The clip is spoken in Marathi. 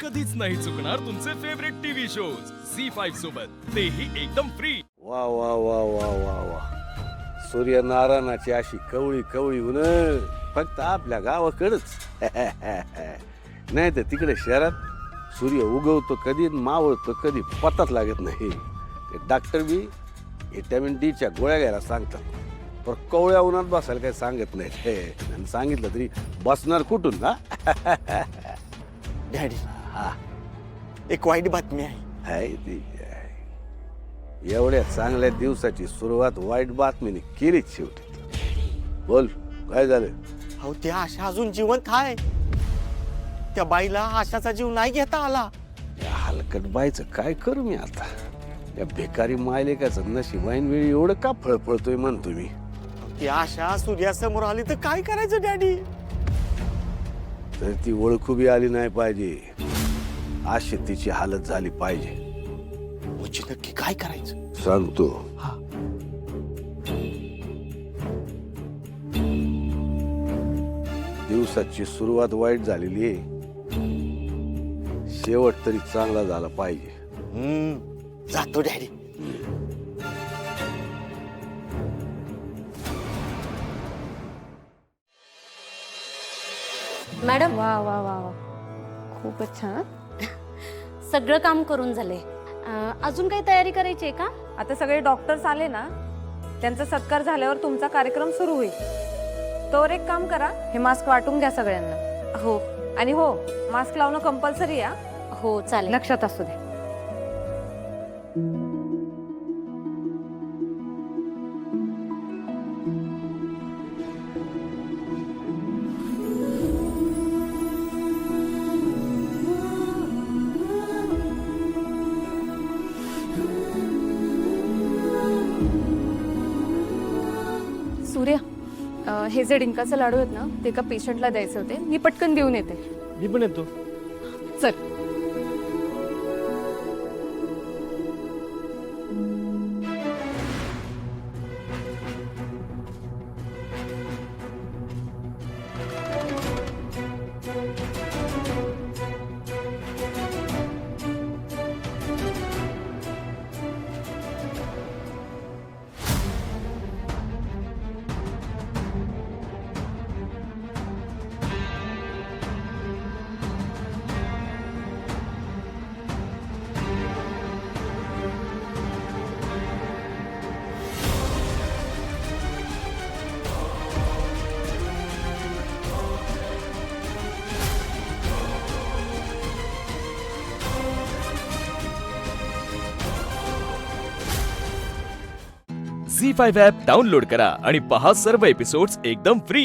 कधीच नाही चुकणार तुमचे फेवरेट टीव्ही शोज झी5 सोबत, तेही एकदम फ्री। वा वा वा वा वा वा, सूर्यनारायणाची अशी कवळी कवळी ऊन फक्त आपल्या गावाकडच नाही तर तिकडे शहरात सूर्य उगवतो कधी आणि मावळतो कधी पताच लागत नाही। ते डॉक्टर बी व्हिटॅमिन डीच्या गोळ्या घ्यायला सांगतात, पण कवळ्या उन्हात बसायला काही सांगत नाही। आणि सांगितलं तरी बसणार कुठून ना डॅडी, हा एक वाईट बातमी आहे. आहे ती एवढ्या चांगल्या दिवसाची सुरुवात वाईट बातमीने केलीच शेवटी। बोल काय झालं? अहो, त्या आशा अजून जिवंत आहे. त्या बाईला आशाचा जीव नाही घेता आला. या हलकट बाईचं काय करू मी आता? या बेकारी मायलेकाचं नशीब ऐन वेळी एवढं का फळफळतोय म्हणतो मी। ती आशा सूर्यासमोर आली तर काय करायचं डॅडी? तर ती ओळखू बी आली नाही पाहिजे, अशी तिची हालत झाली पाहिजे। म्हणजे नक्की काय करायचं? सांगतो। हा. दिवसाची सुरुवात वाईट झालेली आहे, शेवट तरी चांगला झाला पाहिजे। जातो डॅडी. मॅडम, वा वा वा वा, खूपच छान. सगळं काम करून झाले, अजून काही तयारी करायची आहे का? आता सगळे डॉक्टर्स आले ना, त्यांचा सत्कार झाल्यावर तुमचा कार्यक्रम सुरू होईल. तर एक काम करा, हे मास्क वाटून घ्या सगळ्यांना. हो आणि हो, मास्क लावणं कंपल्सरी आहे. हो चालेल. लक्षात असू दे. सूर्या, हे जे डिंकाचे लाडू आहेत ना, ते एका पेशंटला द्यायचे होते. मी पटकन देऊन येते. मी पण येतो. चल. झी5 ॲप डाउनलोड करा आणि पहा सर्व एपिसोड्स एकदम फ्री।